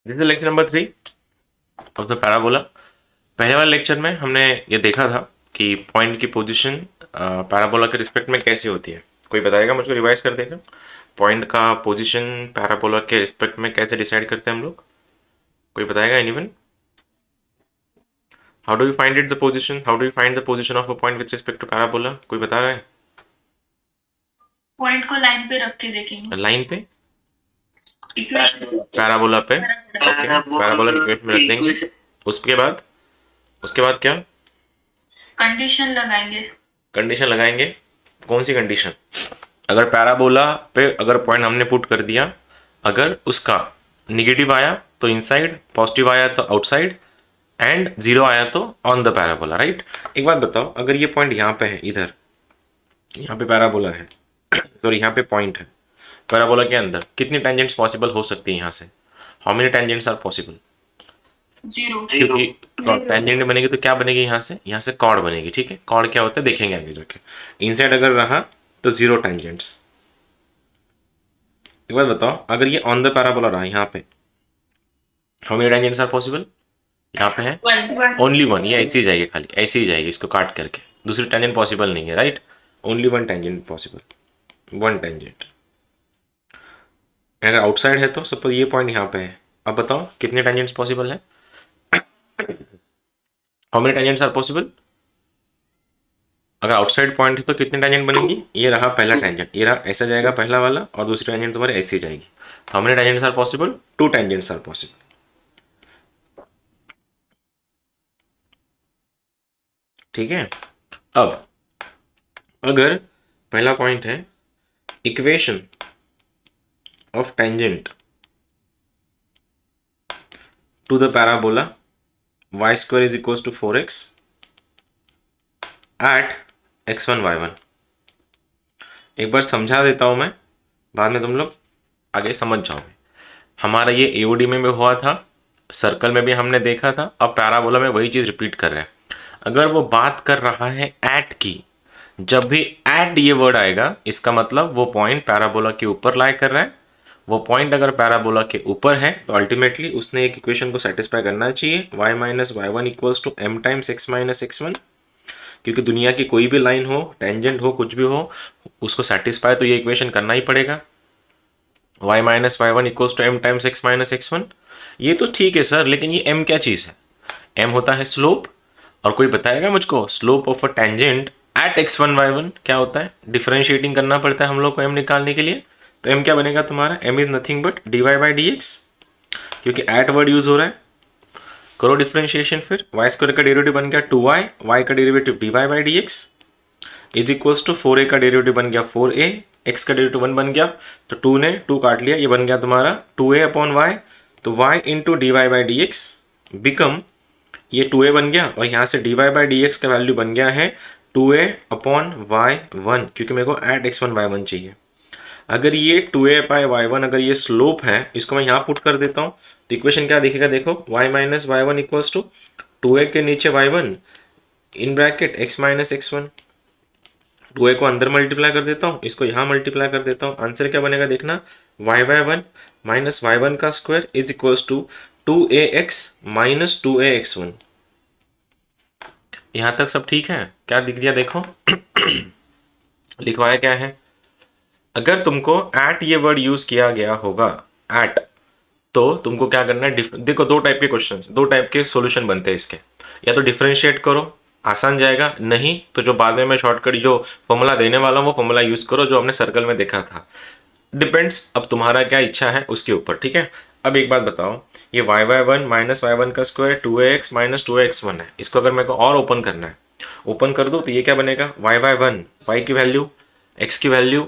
This is lecture number 3 of the parabola. पहले वाले lecture में हमने ये देखा था कि पॉइंट की पोजीशन पैराबोला के रिस्पेक्ट में कैसे होती है। कोई बताएगा मुझको, रिवाइज कर देगा। पॉइंट का पोजीशन पैराबोला के रिस्पेक्ट में कैसे डिसाइड करते हैं हम लोग? कोई बताएगा? Anyone? How do you find it the position? How do you find the position of a point with respect to parabola? कोई बता रहा है? पॉइंट को लाइन पे रख के देखेंगे। लाइन पे, इक्वेशन पैराबोला पे। ओके, पैराबोला इक्वेशन में रख देंगे। उसके बाद क्या? कंडीशन लगाएंगे। कंडीशन लगाएंगे। कौन सी कंडीशन? अगर पैराबोला पे अगर पॉइंट हमने पुट कर दिया, अगर उसका निगेटिव आया तो इनसाइड, पॉजिटिव आया तो आउटसाइड, एंड जीरो आया तो ऑन द पैराबोला, राइट। एक बात बताओ, अगर ये पॉइंट यहाँ पे है, इधर यहाँ पे पैराबोला है सॉरी यहाँ पे पॉइंट है, पैराबोला के अंदर कितनी टेंजेंट्स पॉसिबल हो सकती है यहाँ से? How many tangents are possible? Zero. क्योंकि टेंजेंट बनेगी तो क्या बनेगी? यहाँ से कॉर्ड बनेगी, ठीक है। कॉर्ड क्या होता है देखेंगे आगे जाके। इनसाइड अगर रहा तो जीरो टेंजेंट्स। एक बात बताओ, अगर ये ऑन द पैराबोला रहा यहाँ पे, how many tangents are possible? यहाँ पे है ओनली वन। ये ऐसी ही जाएगी, खाली ऐसी ही जाएगी इसको काट करके, दूसरी टेंजेंट पॉसिबल नहीं है, right. Only one tangent possible, one tangent. अगर आउटसाइड है तो सपोज ये पॉइंट यहाँ पे है, अब बताओ कितने टेंजेंट्स पॉसिबल है? How many tangents are possible? अगर आउटसाइड पॉइंट है तो कितने टेंजेंट बनेंगी? ये रहा पहला टेंजेंट, ये रहा ऐसा जाएगा पहला वाला, और दूसरी टेंजेंट तुम्हारी ऐसी जाएगी। How many tangents are possible? Two tangents are possible, ठीक है। अब अगर पहला पॉइंट है equation of tangent to the parabola y square is equals to 4x at x1 y1। एक बार समझा देता हूं मैं, बाद में तुम लोग आगे समझ जाओगे। हमारा ये एओडी में भी हुआ था, सर्कल में भी हमने देखा था, अब पैराबोला में वही चीज़ रिपीट कर रहे हैं। अगर वो बात कर रहा है एट की, जब भी एट ये वर्ड आएगा इसका मतलब वो पॉइंट पैराबोला के ऊपर लाई कर रहा है। वो पॉइंट अगर पैराबोला के ऊपर है तो अल्टीमेटली उसने एक इक्वेशन को सेटिस्फाई करना चाहिए, y minus Y one equals to m times x minus x one. क्योंकि दुनिया की कोई भी लाइन हो, टेंजेंट हो, कुछ भी हो, उसको सेटिस्फाई तो ये इक्वेशन करना ही पड़ेगा। y minus Y one equals to m times x minus x one. ये तो ठीक है सर, लेकिन ये m क्या चीज़ है? m होता है स्लोप। और कोई बताएगा मुझको slope of a tangent at x1 y1 क्या होता है? डिफरेंशिएटिंग करना पड़ता है हम लोग को m निकालने के लिए। तो m क्या बनेगा तुम्हारा? m is nothing but dy by d x, क्योंकि एट वर्ड यूज हो रहा है। करो डिफरेंशिएशन, फिर y स्क्वायर का डेरिवेटिव बन गया 2y, y का derivative dy by d x is equals to 4a का डेरिवेटिव बन गया 4a, x का डेरिवेटिव 1 बन गया, तो 2 ने 2 काट लिया, ये बन गया तुम्हारा 2a अपॉन y। तो y into d y by d x become, ये 2a बन गया, और यहाँ से dy बाई डी एक्स का वैल्यू बन गया है 2a अपॉन y1, क्योंकि मेरे को एट x1 y1 चाहिए। अगर ये 2a बाई y1 अगर ये स्लोप है, इसको मैं यहाँ पुट कर देता हूँ, तो इक्वेशन क्या दिखेगा देखो, y minus Y one equals to 2a के नीचे y1 in bracket x minus x one. 2a को अंदर मल्टीप्लाई कर देता हूँ, इसको यहाँ मल्टीप्लाई कर देता हूँ, आंसर क्या बनेगा देखना, y by one minus Y one का square is equals to 2ax minus 2ax1। यहाँ तक सब ठीक है? क्या दिख दिया देखो लिखवाया क्या है? अगर तुमको एट ये वर्ड यूज किया गया होगा, एट, तो तुमको क्या करना है, देखो दो टाइप के क्वेश्चंस, दो टाइप के सॉल्यूशन बनते हैं इसके। या तो डिफरेंशिएट करो, आसान जाएगा, नहीं तो जो बाद में मैं शॉर्टकट जो फॉर्मूला देने वाला हूँ वो फॉर्मूला यूज करो जो हमने सर्कल में देखा था। डिपेंड्स, अब तुम्हारा क्या इच्छा है उसके ऊपर, ठीक है। अब एक बात बताओ, ये y y one minus Y one का स्क्वायर 2ax माइनस 2ax1 है, इसको अगर मेरे को और ओपन करना है, ओपन कर दो तो ये क्या बनेगा, वाई वाई वन, वाई की वैल्यू, एक्स की value,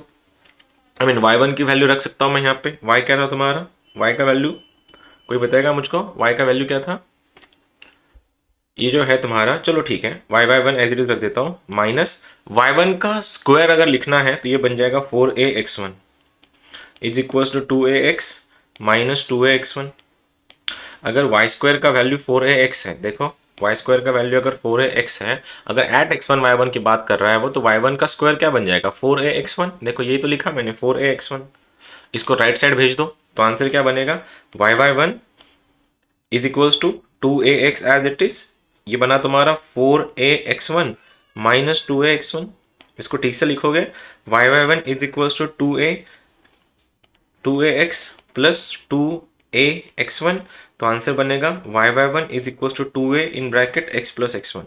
I mean y one की वैल्यू रख सकता हूँ मैं यहाँ पे। वाई क्या था तुम्हारा? वाई का वैल्यू कोई बताएगा मुझको, वाई का वैल्यू क्या था? ये जो है तुम्हारा, चलो ठीक है, y y one as it is रख देता हूँ, माइनस वाई वन का स्क्वायर अगर लिखना है तो ये बन जाएगा 4ax1 is equal to 2ax minus 2ax1। अगर वाई स्क्वायर का वैल्यू 4ax है, देखो वाई स्क्वायर का वैल्यू अगर 4ax है, अगर एट x1 y1 की बात कर रहा है वो, तो y1 का स्क्वायर क्या बन जाएगा, 4ax1। देखो यही तो लिखा मैंने 4ax1, इसको राइट साइड भेज दो तो आंसर क्या बनेगा, y y one is equals to 2ax as it is, ये बना तुम्हारा 4ax1 माइनस 2ax1। इसको ठीक से लिखोगे y1 is equals to 2ax plus 2ax1, तो आंसर बनेगा y1 is equals to 2a in bracket x plus x1।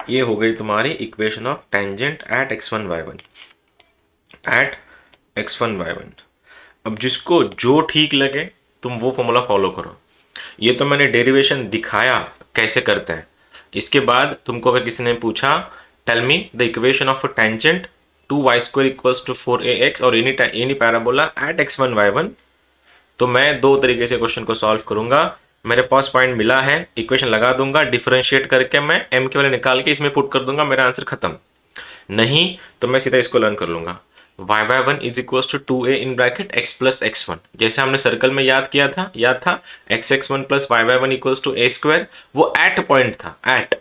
ये हो गई तुम्हारी equation of tangent at x1 y1 at x1 y1। अब जिसको जो ठीक लगे तुम वो फॉर्मूला फॉलो करो। ये तो मैंने डेरिवेशन दिखाया कैसे करते हैं। इसके बाद तुमको अगर किसी ने पूछा tell me the equation of a tangent 2y² equals to 4ax और any parabola at x1 y1, तो मैं दो तरीके से क्वेश्चन को सॉल्व करूंगा। मेरे पास पॉइंट मिला है, इक्वेशन लगा दूंगा, डिफरेंशिएट करके मैं m के वाले निकाल के इसमें पुट कर दूंगा, मेरा आंसर खत्म। नहीं तो मैं सीधा इसको लर्न कर लूंगा y1 is equal to 2a in bracket x plus x1, जैसे हमने सर्कल में याद था x(x1) plus y1 equals to a², वो एट पॉइंट था, एट।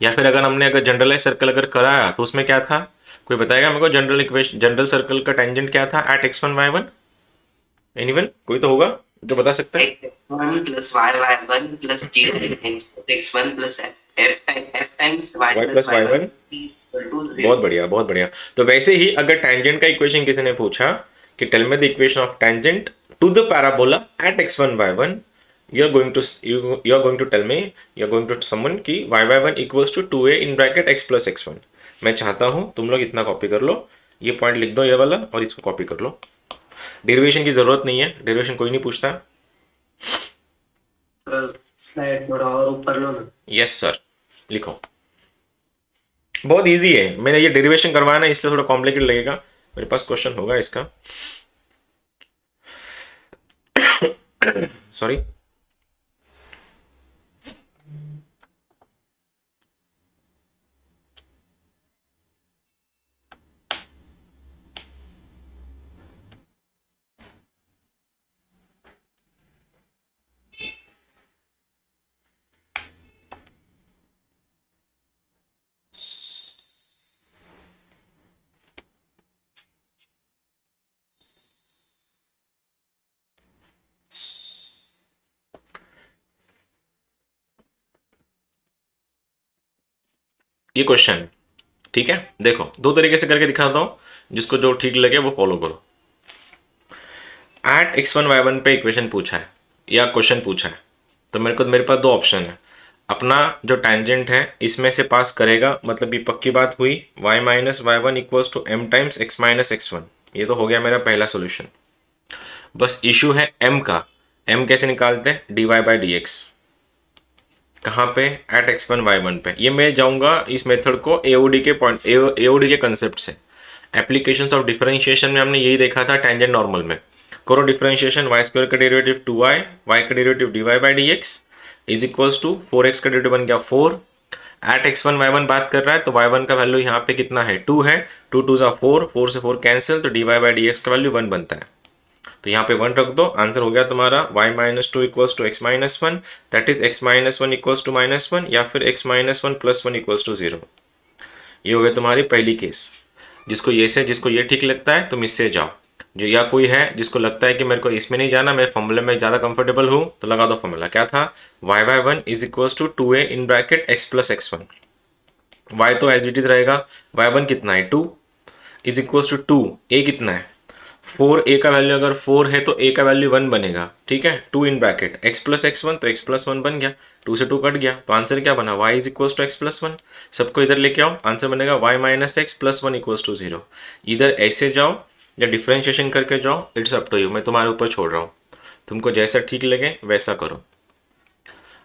या फिर अगर जनरलाइज सर्कल अगर कराया तो उसमें क्या था, कोई बताएगा मेरे को जनरल सर्कल का टेंजेंट क्या था एट x1 y1? एनीवन, कोई तो होगा जो बता सकता है? x1 plus y1 plus g x1 plus f times y plus y1 बहुत बढ़िया, बहुत बढ़िया। तो वैसे ही अगर टेंजेंट का इक्वेशन किसी ने पूछा कि tell me the equation of tangent to the parabola at x1 y1, you are going to tell me, you are going to someone कि y1 equals to 2a in bracket x plus x1। मैं चाहता हूं तुम लोग इतना copy कर लो, ये point लिख दो ये वाला और इसको कॉपी कर लो। डेरिवेशन की जरूरत नहीं है, डेरिवेशन कोई नहीं पूछता। स्लाइड थोड़ा और ऊपर लो ना। यस सर, लिखो। बहुत इजी है, मैंने ये डेरिवेशन करवाना है इसलिए थोड़ा कॉम्प्लिकेटेड लगेगा। मेरे पास क्वेश्चन होगा इसका सॉरी। ये क्वेश्चन ठीक है, देखो दो तरीके से करके दिखाता हूं, जिसको जो ठीक लगे वो फॉलो करो। एट x1 y1 पे इक्वेशन पूछा है या क्वेश्चन पूछा है, तो मेरे पास दो ऑप्शन है। अपना जो टेंजेंट है इसमें से पास करेगा, मतलब ये पक्की बात हुई, y minus y1 equals to m times x minus x1। ये तो हो गया मेरा पहला सोल्यूशन। बस इशू है m का। m कैसे निकालते हैं? dy by d x. कहाँ पे? एट x1 y1 पे। ये मैं जाऊंगा इस मेथड को AOD के पॉइंट, AOD के कंसेप्ट से। एप्लीकेशंस ऑफ डिफरेंशिएशन में हमने यही देखा था टेंजेंट नॉर्मल में। करो डिफरेंशिएशन, y² का डेरिवेटिव 2y, y का derivative dy by d x is equals to 4x का डेरिवेटिव बन गया 4। एट x1 y1 बात कर रहा है तो y1 का वैल्यू यहाँ पे कितना है? 2 है। 2 2 ज़ा 4, 4 से 4 कैंसिल, तो dy बाई डी एक्स का वैल्यू 1 बनता है। तो यहाँ पे 1 रख दो, आंसर हो गया तुम्हारा y minus 2 equals to x minus 1, that is x minus 1 equals to -1, या फिर x minus 1 plus 1 equals to 0। ये हो गया तुम्हारी पहली केस। जिसको ये ठीक लगता है तुम इससे जाओ। जो या कोई है जिसको लगता है कि मेरे को इसमें नहीं जाना, मेरे फॉर्मूले में ज़्यादा कंफर्टेबल हूँ, तो लगा दो फॉर्मूला। क्या था? y1 is equals to 2a in bracket x plus x1। y तो एज इट इज रहेगा, y1 कितना है? 2 इज इक्वल्स टू 2, a कितना है? 4, a का वैल्यू अगर 4 है तो a का वैल्यू 1 बनेगा, ठीक है। 2 इन ब्रैकेट x प्लस x1, तो x प्लस 1 बन गया, 2 से 2 कट गया, तो आंसर क्या बना? y is equals to x plus 1। सबको इधर लेके आओ, आंसर बनेगा y minus x plus 1 equals to 0। इधर ऐसे जाओ या डिफ्रेंशिएशन करके जाओ, इट्स अप टू यू, मैं तुम्हारे ऊपर छोड़ रहा हूँ। तुमको जैसा ठीक लगे वैसा करो।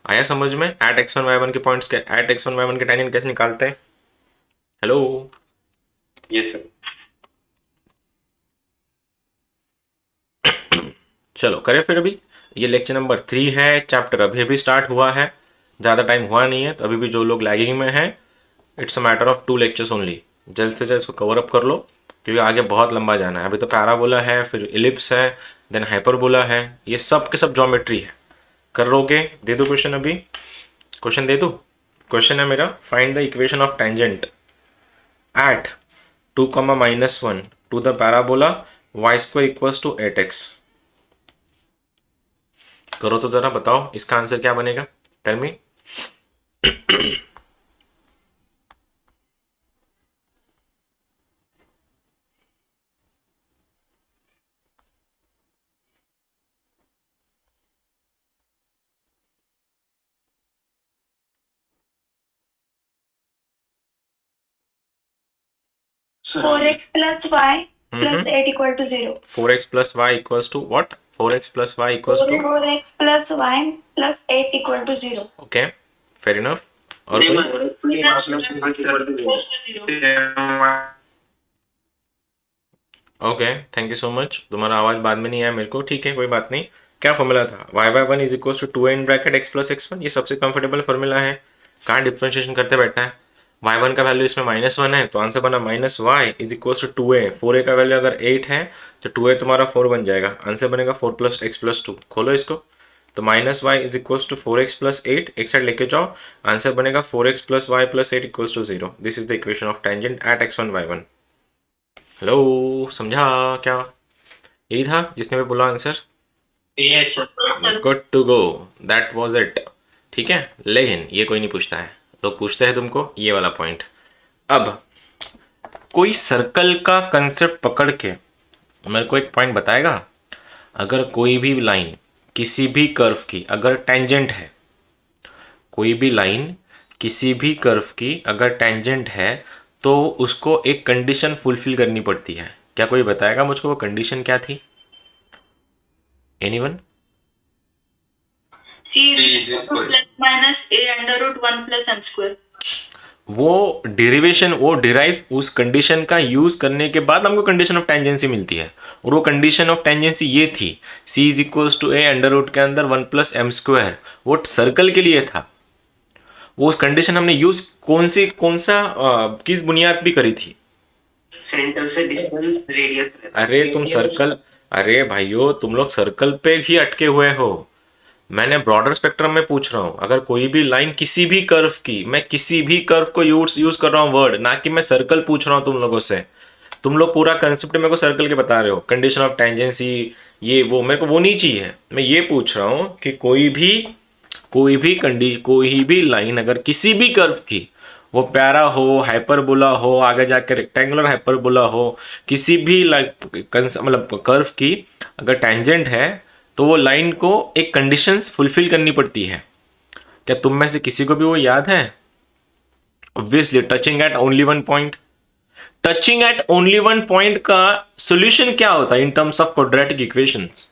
आया समझ में? एट x1 y1 के पॉइंट्स के, एट x1 y1 के टेंजेंट कैसे निकालते हैं? Hello, yes sir. चलो करें फिर। अभी ये लेक्चर नंबर 3 है, चैप्टर अभी स्टार्ट हुआ है, ज़्यादा टाइम हुआ नहीं है, तो अभी भी जो लोग लैगिंग में हैं, it's a matter of 2 lectures only. जल्द से जल्द इसको कवर अप कर लो, क्योंकि आगे बहुत लंबा जाना है। अभी तो पैराबोला है, फिर इलिप्स है, देन हाइपरबोला है, ये सब के सब ज्योमेट्री है। कर लोगे? दे दो क्वेश्चन, अभी क्वेश्चन दे दो। क्वेश्चन है मेरा, find the equation of tangent at 2, -1 to the parabola y² equals to 8x। करो तो जरा बताओ इसका आंसर क्या बनेगा, tell me. Four x plus y plus eight equal to 0। 4x plus y equals to what? 4x plus y equals to, four x plus y plus eight equal to 0। Okay fair enough. और कोई? Okay thank you so much. तुम्हारा आवाज बाद में नहीं आया मेरे को, ठीक है कोई बात नहीं। क्या फॉर्मूला था? y/1 is equal to 2a in bracket x plus x1। ये सबसे कंफर्टेबल फॉर्मूला है, कहाँ डिफ्रेंशिएशन करते बैठा है। y1 का वैल्यू इसमें -1 है तो आंसर बना -y is equal to 2a। 4a का वैल्यू अगर 8 है तो 2a तुम्हारा 4 बन जाएगा, आंसर बनेगा 4 प्लस x प्लस 2। खोलो इसको तो -y is equal to 4x plus 8, एक साइड लेके जाओ, आंसर बनेगा 4x प्लस y प्लस 8 equal to 0। This is the equation of tangent at x1 y1। Hello, समझा क्या? यही था जिसने भी बोला answer? Yes good to go, that was it. ठीक है, लेकिन ये कोई नहीं पूछता है, लोग पूछते हैं तुमको ये वाला पॉइंट। अब कोई सर्कल का कंसेप्ट पकड़ के मेरे को एक पॉइंट बताएगा, अगर कोई भी लाइन किसी भी कर्व की अगर टेंजेंट है, कोई भी लाइन किसी भी कर्व की अगर टेंजेंट है तो उसको एक कंडीशन फुलफिल करनी पड़ती है। क्या कोई बताएगा मुझको वो कंडीशन क्या थी? Anyone? C is equal to plus minus a under root 1 plus m square। वो डेरिवेशन, वो डिराइव उस कंडीशन का यूज करने के बाद हमको कंडीशन ऑफ टेंजेंसी मिलती है, और वो कंडीशन ऑफ टेंजेंसी ये थी c is equals to a under root के अंदर 1 प्लस एम स्क्वायर। वो सर्कल के लिए था, वो कंडीशन हमने यूज किस बुनियाद पे करी थी? सेंटर से डिस्टेंस रेडियस। अरे तुम सर्कल, अरे भाइयों तुम लोग सर्कल पे ही अटके हुए हो। मैंने ब्रॉडर स्पेक्ट्रम में पूछ रहा हूँ, अगर कोई भी लाइन किसी भी कर्व की, मैं किसी भी कर्व को यूज कर रहा हूँ वर्ड, ना कि मैं सर्कल पूछ रहा हूँ तुम लोगों से। तुम लोग पूरा कंसेप्ट मेरे को सर्कल के बता रहे हो, कंडीशन ऑफ टेंजेंसी ये वो, मेरे को वो नहीं चाहिए। मैं ये पूछ रहा हूँ कि कोई भी लाइन अगर किसी भी कर्व की, वो प्यारा हो, हाइपरबोला हो, आगे जाकर रेक्टेंगुलर हाइपरबोला हो, किसी भी मतलब कर्व की अगर टेंजेंट है तो वो लाइन को एक कंडीशंस फुलफिल करनी पड़ती है। क्या तुम में से किसी को भी वो याद है? Obviously touching at only one point. Touching at only one point का सॉल्यूशन क्या होता है in terms of quadratic equations?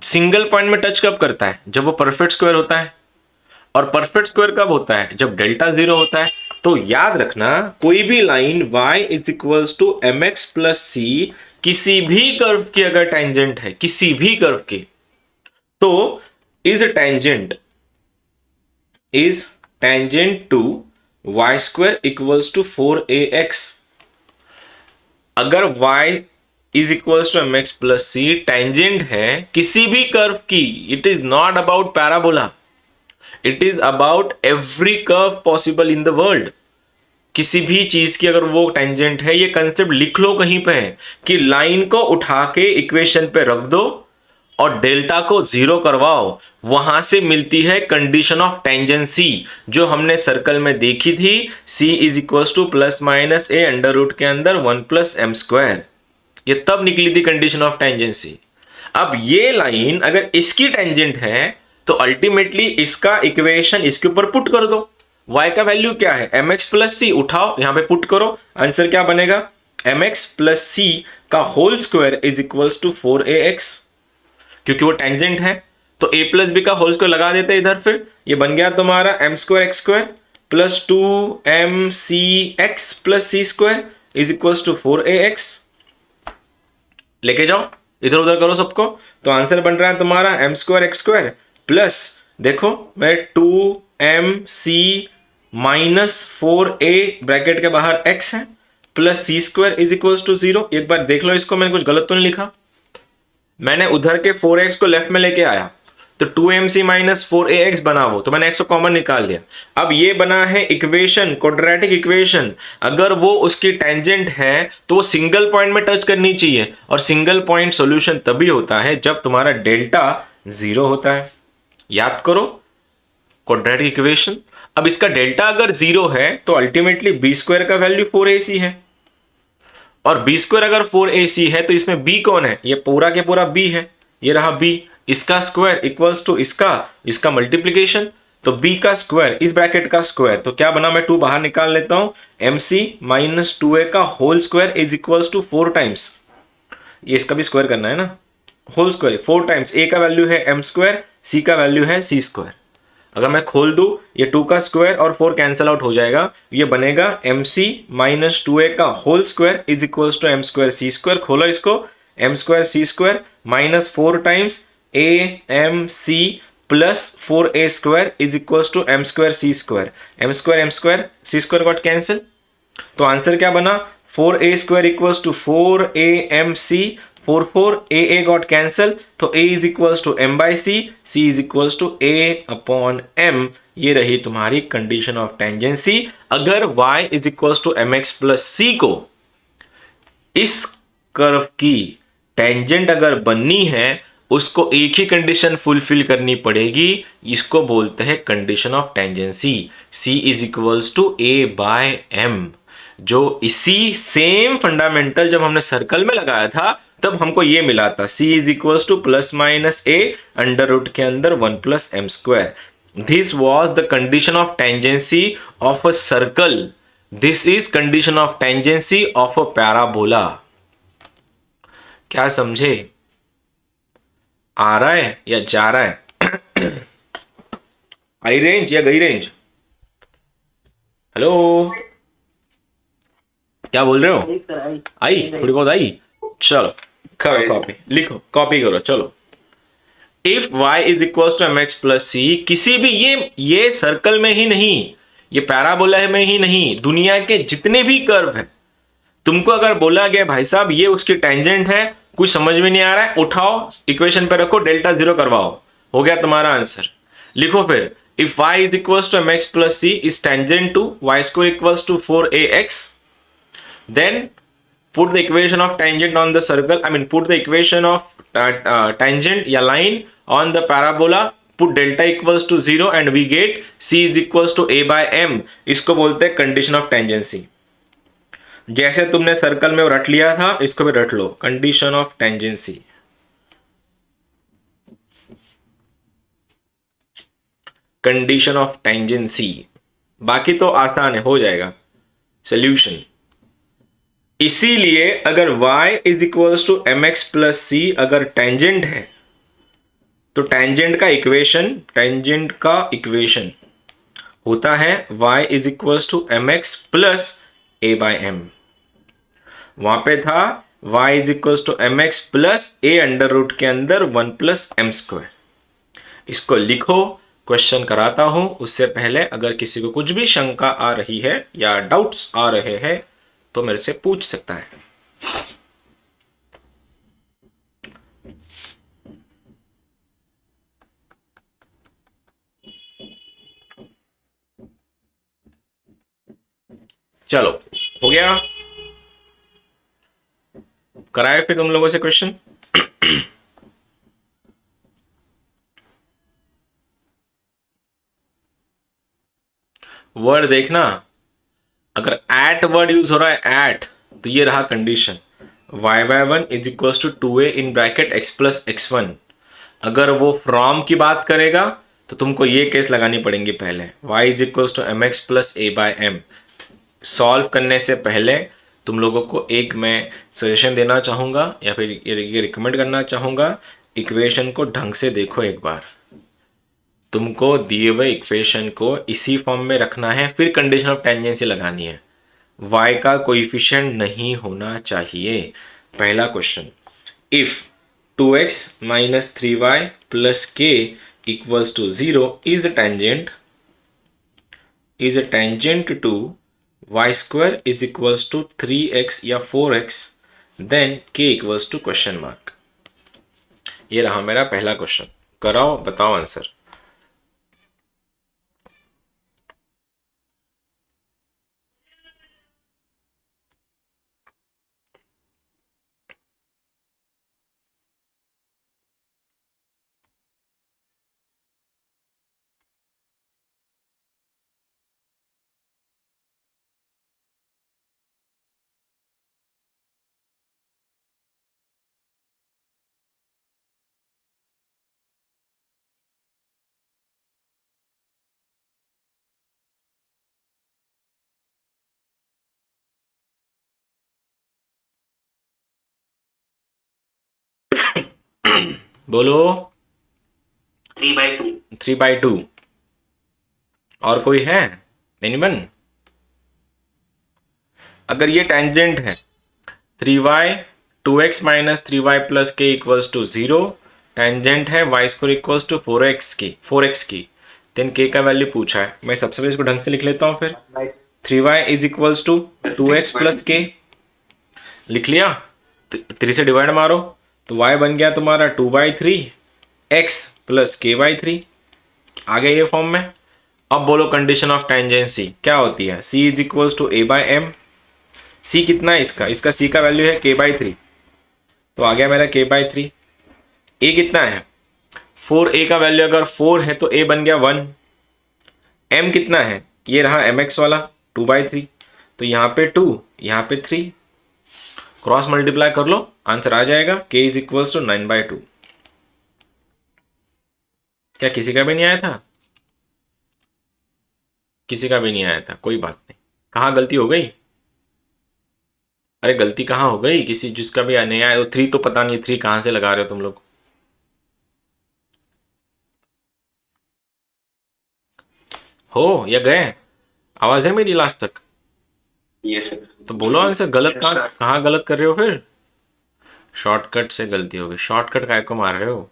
Single point में टच कब करता है? जब वो परफेक्ट स्क्वायर होता है। और परफेक्ट स्क्वायर कब होता है? जब डेल्टा 0 होता है। तो याद रखना, कोई भी line y is equals to mx plus C किसी भी कर्व की अगर टेंजेंट है, किसी भी कर्व की, तो is tangent to y square equals to 4ax। अगर y is equals to mx plus c tangent है किसी भी कर्व की, it is not about parabola, it is about every curve possible in the world. किसी भी चीज की अगर वो टेंजेंट है, ये कंसेप्ट लिख लो कहीं पे कि लाइन को उठा के इक्वेशन पे रख दो और डेल्टा को 0 करवाओ, वहां से मिलती है कंडीशन ऑफ टेंजेंसी जो हमने सर्कल में देखी थी, c is equal to plus minus a under root के अंदर 1 प्लस एम स्क्वायर। ये तब निकली थी कंडीशन ऑफ टेंजेंसी। अब ये लाइन अगर इसकी टेंजेंट है तो अल्टीमेटली इसका इक्वेशन इसके ऊपर पुट कर दो। y का वैल्यू क्या है? mx प्लस सी, उठाओ यहां पे पुट करो, आंसर क्या बनेगा? mx प्लस सी का whole square is equals to 4ax। क्योंकि वो टेंजेंट है तो a प्लस बी का होल स्क्वायर लगा देते हैं इधर, फिर ये बन गया तुम्हारा m square x square plus 2mcx plus c square is equals to 4ax। लेके जाओ, इधर उधर करो सबको, तो आंसर बन रहा है तुम्हारा m square x square plus, देखो मैं 2mc माइनस 4a ब्रैकेट के बाहर x है plus c square is equals to 0। एक बार देख लो इसको, मैंने कुछ गलत तो नहीं लिखा? मैंने उधर के 4x को लेफ्ट में लेके आया तो 2mc माइनस 4ax बना, वो तो मैंने x को कॉमन निकाल लिया। अब ये बना है इक्वेशन, क्वाड्रेटिक इक्वेशन। अगर वो उसकी टेंजेंट है तो वो सिंगल पॉइंट में टच करनी चाहिए, और सिंगल पॉइंट सॉल्यूशन तभी होता है जब तुम्हारा डेल्टा 0 होता है। याद करो क्वाड्रेटिक इक्वेशन। अब इसका डेल्टा अगर 0 है तो अल्टीमेटली बी स्क्वायर का वैल्यू 4ac है, और बी स्क्वायर अगर 4ac है तो इसमें b कौन है? ये पूरा के पूरा b है, ये रहा b। इसका स्क्वायर इक्वल्स टू इसका इसका मल्टीप्लीकेशन, तो b का स्क्वायर इस ब्रैकेट का स्क्वायर, तो क्या बना, मैं 2 बाहर निकाल लेता हूं, mc माइनस 2a का whole square is equals to 4 times, ये इसका भी स्क्वायर करना है ना, होल स्क्वायर 4 टाइम्स, a का वैल्यू है m स्क्वायर, c का वैल्यू है c स्क्वायर। अगर मैं खोल दूं ये 2 का स्क्वायर और 4 कैंसिल आउट हो जाएगा, ये बनेगा mc माइनस 2a का whole square is equals to m square c square. खोलो इसको, m square c square minus 4 times a m c plus 4a square is equals to m square c square. m square c square got cancel, तो answer क्या बना, 4a square equals to 4amc, 4 got cancel, तो a is equals to m by c, c is equals to a upon m। ये रही तुम्हारी condition of tangency. अगर y is equals to mx plus c को इस curve की tangent अगर बननी है, उसको एक ही कंडीशन फुलफिल करनी पड़ेगी, इसको बोलते हैं condition of tangency. c is equals to a by m, जो इसी सेम फंडामेंटल जब हमने सर्कल में लगाया था तब हमको ये मिला था, c is equals to plus minus a under root के अंदर 1 plus m square. This was the condition of tangency of a circle, this is condition of tangency of a parabola. क्या समझे? आ रहा है या जा रहा है? आई रेंज या गई रेंज? हेलो, क्या बोल रहे हो? आई थोड़ी बहुत आई, चलो करो कॉपी, लिखो कॉपी करो, चलो। If y is equal to M x plus C, किसी भी ये सर्कल में ही नहीं, ये पैराबोला में ही नहीं, दुनिया के जितने भी कर्व है, तुमको अगर बोला गया भाई साहब ये उसकी टेंजेंट है, कुछ समझ में नहीं आ रहा है, उठाओ इक्वेशन पे रखो, डेल्टा 0 करवाओ, हो गया तुम्हारा आंसर। लिखो फिर, if y is equal to M x plus c is tangent to y square equals to 4ax, then put the equation of tangent on the circle, I mean put the equation of tangent या line on the parabola, put delta equals to 0 and we get c is equals to a by m। इसको बोलते हैं condition of tangency. जैसे तुमने circle में रट लिया था, इसको भी रट लो, condition of tangency. Condition of tangency, बाकी तो आसान है, हो जाएगा सोल्यूशन। इसीलिए अगर y is equals to M x plus C अगर टेंजेंट है, तो टेंजेंट का इक्वेशन होता है y is equals to M x plus a by m. वहां पे था y is equals to M x plus a under root के अंदर 1 प्लस एम स्क्वायर। इसको लिखो, क्वेश्चन कराता हूं, उससे पहले अगर किसी को कुछ भी शंका आ रही है या डाउट्स आ रहे हैं तो मेरे से पूछ सकता है। चलो हो गया, कराए फिर तुम लोगों से क्वेश्चन। वर्ड देखना, अगर एट वर्ड यूज हो रहा है एट, तो ये रहा condition, y by one is equal to 2a in bracket x plus x1। अगर वो फ्रॉम की बात करेगा तो तुमको ये केस लगानी पड़ेंगी पहले, y is equal to M x plus a by m. Solve करने से पहले तुम लोगों को एक मैं सजेशन देना चाहूँगा या फिर ये रिकमेंड करना चाहूँगा, इक्वेशन को ढंग से देखो एक बार। तुमको दिए हुए इक्वेशन को इसी फॉर्म में रखना है, फिर कंडीशन ऑफ टेंजेंसी लगानी है। y का कोएफिशिएंट नहीं होना चाहिए। पहला question, if 2x minus 3y plus k equals to 0 is a tangent to y square is equals to 3x या 4x, then k equals to question mark. ये रहा मेरा पहला क्वेश्चन, कराओ बताओ आंसर। बोलो। 3/2. 3/2। और कोई है? एनीवन? अगर ये टेंजेंट है 3y 2x minus 3y plus के इक्वल्स टू 0, टेंजेंट है y square equals to 4x की, देन k का वैल्यू पूछा है। मैं सबसे पहले इसको ढंग से लिख लेता हूँ फिर। 3y is equals to 2x plus के, लिख लिया। 3 से डिवाइड मारो तो y बन गया तुम्हारा 2/3 x प्लस k/3, आ गया ये फॉर्म में। अब बोलो कंडीशन ऑफ टेंजेंसी क्या होती है? c is equals to a/m। c कितना है इसका c का वैल्यू है k/3, तो आ गया मेरा k/3। a कितना है? 4a का वैल्यू अगर 4 है तो a बन गया 1। m कितना है? ये रहा mx वाला 2/3, तो यहाँ पे 2 यहाँ पे 3, क्रॉस मल्टीप्लाई कर लो, आंसर आ जाएगा k इज इक्वल्स टू 9/2। क्या किसी का भी नहीं आया था? किसी का भी नहीं आया था, कोई बात नहीं। कहाँ गलती हो गई? अरे गलती कहाँ हो गई? किसी जिसका भी नहीं आया, 3 तो पता नहीं 3 कहाँ से लगा रहे हो तुम लोग। हो या गए? आवाज है मेरी लास्ट तक? Yes sir. तो बोलो आंसर। गलत कहाँ गलत कर रहे हो फिर? शॉर्टकट से गलती हो गई। शॉर्टकट काय को मार रहे हो?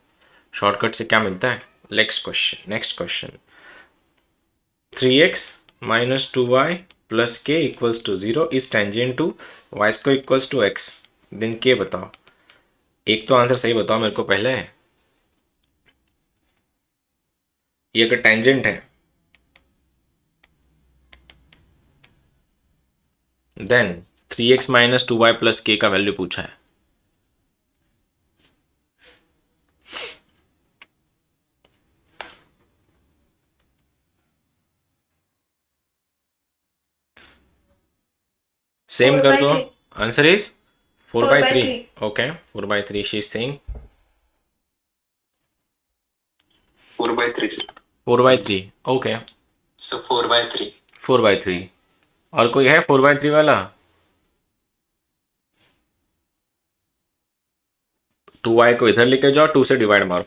शॉर्टकट से क्या मिलता है? Next question 3x minus 2y plus के equals to 0 is tangent to y square equals to x, then K बताओ। एक तो आंसर सही बताओ मेरे को पहले। ये अगर टेंजेंट है then 3x minus 2y plus के का वैल्यू पूछा है। सेम कर दो। Answer is 4/3। Okay 4/3 she is saying 4/3 sir. 4/3। Okay So 4/3. 4/3। और कोई है 4/3 वाला? 2y को इधर लेके जाओ, 2 से डिवाइड मारो,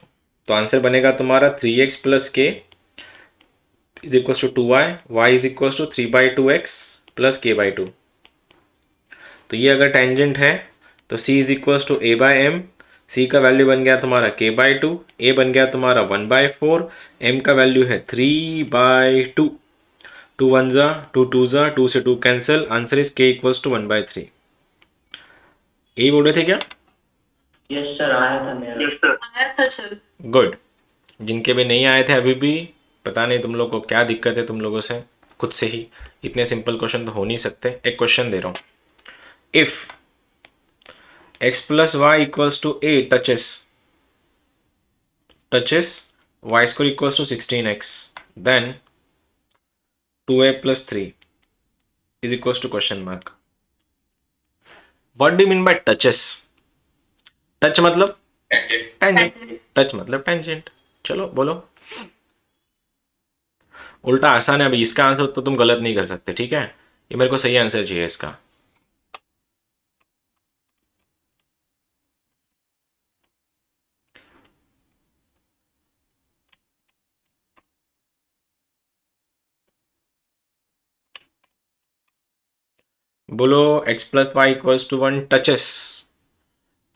तो आंसर बनेगा तुम्हारा 3x plus k is equals to 2y, y is equals to 3/2x plus k/2। तो ये अगर टेंजेंट है तो c is equals to a/m, c का वैल्यू बन गया तुम्हारा k/2, a बन गया तुम्हारा 1/4, m का वैल्यू है 3/2, 2 1 जा 2 2 जा 2 से 2 cancel, answer is k equals to 1/3। यही बोल रहे थे क्या? यस सर, आया था मेरा। Yes sir. आया था सर। गुड। जिनके भी नहीं आए थे अभी भी, पता नहीं तुम लोग को क्या दिक्कत है तुम लोगों से, खुद से ही इतने सिंपल क्वेश्चन तो हो नहीं सकते। एक क्वेश्चन दे रहा हूँ, if x plus y equals to a touches y square equals to 16x, then 2a plus 3 is equals to question mark. What do you mean by touches? Touch मतलब tangent, touch मतलब tangent. चलो बोलो। उल्टा आसान है। अभी इसका answer तो तुम गलत नहीं कर सकते, ठीक है? ये मेरे को सही आंसर चाहिए इसका। बोलो x plus y equals to 1 touches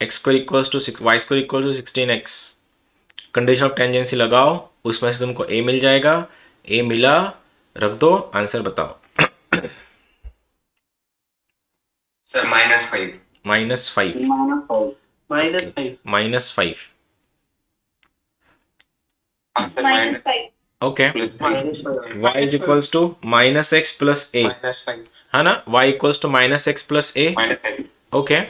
x square equals to y square equal to 16x। Condition of tangency लगाओ, उसमें से तुमको a मिल जाएगा। a मिला, रख दो, आंसर बताओ। Sir -5। -5। -5। -5 okay. y is equals to -x plus a, है ना? y equals to -x plus a। Okay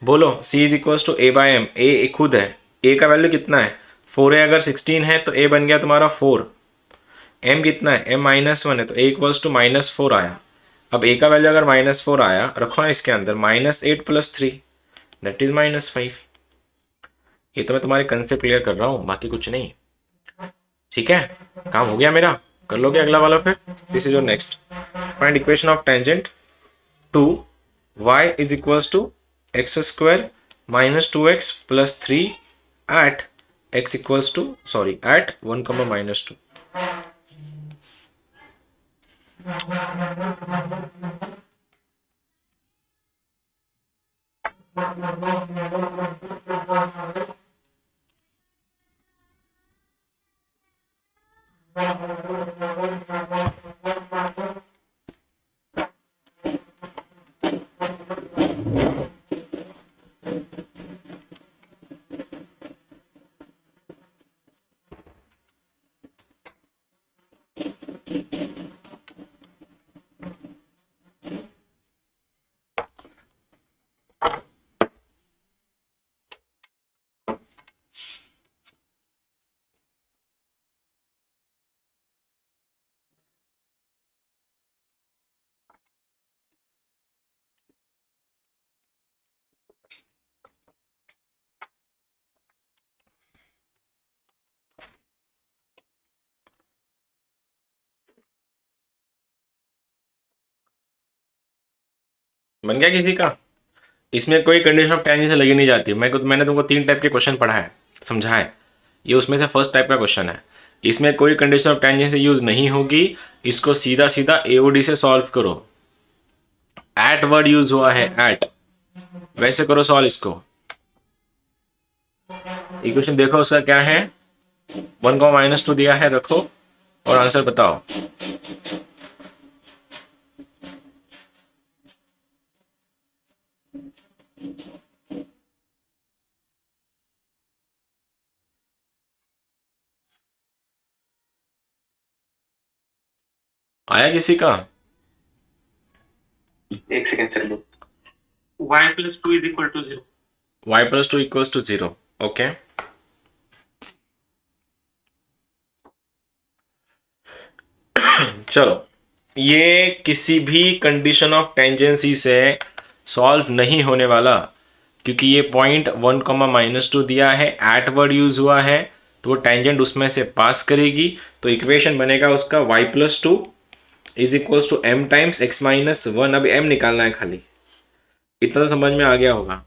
बोलो c is equals to a/m। a खुद है, a का वैल्यू कितना है? 4 है। अगर 16 है तो a बन गया तुम्हारा 4। m कितना है? m -1 है, तो a इक्वल्स टू -4 आया। अब a का वैल्यू अगर -4 आया, रखो ना इसके अंदर, -8 प्लस 3 दैट इज -5। ये तो मैं तुम्हारे कंसेप्ट क्लियर कर रहा हूँ, बाकी कुछ नहीं। ठीक है, काम हो गया मेरा। कर लोगे अगला वाला फिर? This is your next. Find equation of tangent to y is equals to x square -2x plus 3 at x equals to sorry at 1 comma -2। बन गया किसी का? इसमें कोई कंडीशन ऑफ टेंजेंसी लगी नहीं जाती। मैंने तुमको 3 टाइप के क्वेश्चन पढ़ा है, समझा है। ये उसमें से फर्स्ट टाइप का क्वेश्चन है। इसमें कोई कंडीशन ऑफ टेंजेंसी यूज नहीं होगी। इसको सीधा सीधा एओडी से सॉल्व करो। एट वर्ड यूज हुआ है, एट, वैसे करो सॉल्व इसको। इक्वेशन देखो उसका क्या है, 1 को -2 दिया है, रखो और आंसर बताओ। आया किसी का? एक सेकंड चल लो। y plus 2 is equal to 0. y plus 2 equals to 0। Okay, चलो, ये किसी भी कंडीशन ऑफ टेंजेंसी से सॉल्व नहीं होने वाला, क्योंकि ये पॉइंट 1 कॉमा -2 दिया है, एट वर्ड यूज हुआ है, तो वो टेंजेंट उसमें से पास करेगी। तो इक्वेशन बनेगा उसका y plus 2 is equals to m times x - 1। अब m निकालना है खाली, इतना तो समझ में आ गया होगा,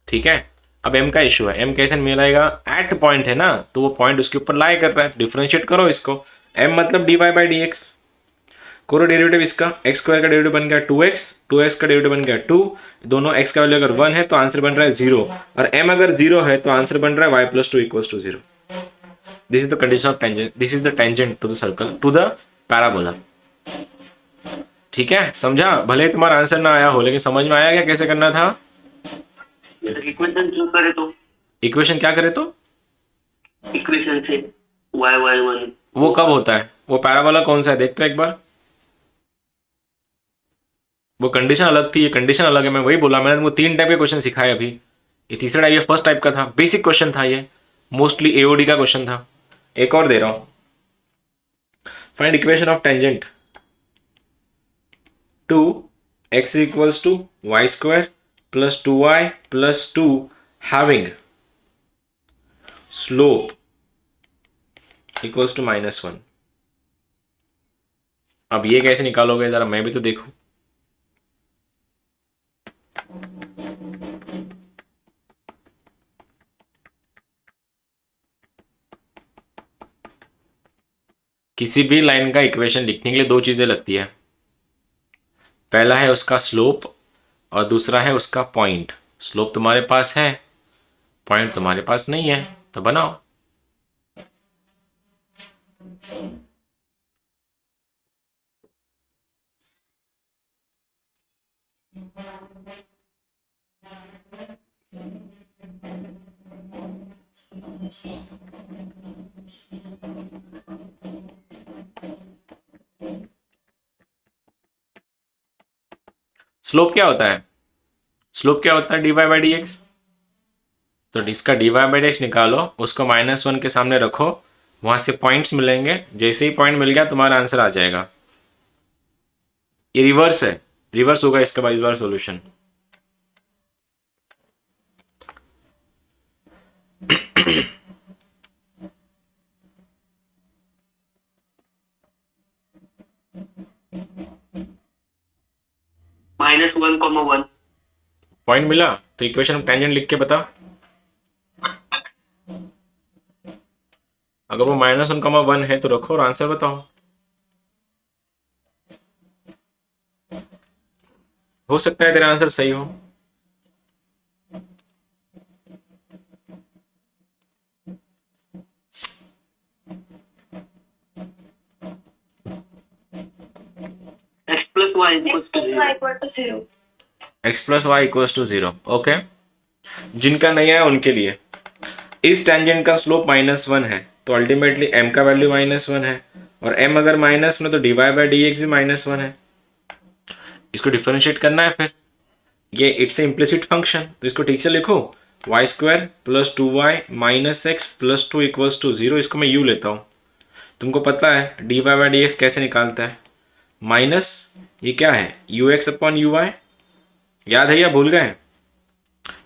ठीक है। अब m का इशू है, m कैसे मिलाएगा? एट पॉइंट है ना, तो वो पॉइंट उसके ऊपर लाई कर रहा है, डिफरेंशिएट करो इसको। m मतलब dy/dx, करो डेरिवेटिव इसका। x स्क्वायर का डेरिवेटिव बन गया 2x, 2x का डेरिवेटिव बन गया 2, दोनों x का वैल्यू अगर 1 है तो आंसर बन रहा है 0, और m अगर 0 है तो आंसर बन रहा है y plus 2 equals to 0। This is the condition of tangent, this is the tangent to the circle, to the parabola. ठीक है, समझा? भले ही तुम्हारा आंसर ना आया हो, लेकिन समझ में आया क्या कैसे करना था? इक्वेशन जो करे तो इक्वेशन क्या करे तो? इक्वेशन से y1 वो कब होता है? वो पैराबोला कौन सा है देखते हो एक बार। वो कंडीशन अलग थी, ये कंडीशन अलग है। मैं वही बोला, मैंने तुमको 3 टाइप के क्वेश्चन सिखाए अभी। ये तीसरा टाइप, ये फर्स्ट टाइप का था, बेसिक क्वेश्चन था, ये मोस्टली एओडी का क्वेश्चन था। एक और दे रहा हूं, find equation of tangent to x equals to y square plus 2y plus 2 having slope equals to -1। अब ये कैसे निकालोगे जरा मैं भी तो देखूं। किसी भी लाइन का इक्वेशन लिखने के लिए 2 चीजें लगती है, पहला है उसका स्लोप और दूसरा है उसका पॉइंट। स्लोप तुम्हारे पास है, पॉइंट तुम्हारे पास नहीं है, तो बनाओ। स्लोप क्या होता है? स्लोप क्या होता है? dy/dx। तो इसका dy/dx निकालो, उसको -1 के सामने रखो, वहां से पॉइंट्स मिलेंगे, जैसे ही पॉइंट मिल गया तुम्हारा आंसर आ जाएगा। ये रिवर्स है, रिवर्स होगा इसका इस बार सॉल्यूशन। -1,1 पॉइंट मिला तो इक्वेशन टेंजेंट लिख के बता। अगर वो -1, 1 है तो रखो और आंसर बताओ। हो सकता है तेरा आंसर सही हो। x plus y equals x to plus 0. y equal to 0. x + y = 0। Okay, जिनका नहीं आया उनके लिए, इस टेंजेंट का स्लोप -1 है तो अल्टीमेटली m का वैल्यू -1 है, और m अगर माइनस में तो dy/dx भी -1 है। इसको डिफरेंशिएट करना है फिर, ये इट्स इम्प्लिसिट फंक्शन, तो इसको ठीक से लिखो, y² + 2y - x + 2 = 0। इसको मैं u लेता हूँ। तुमको पता है dy/dx कैसे निकालता है, माइनस ये क्या है ux/uy, याद है या भूल गए?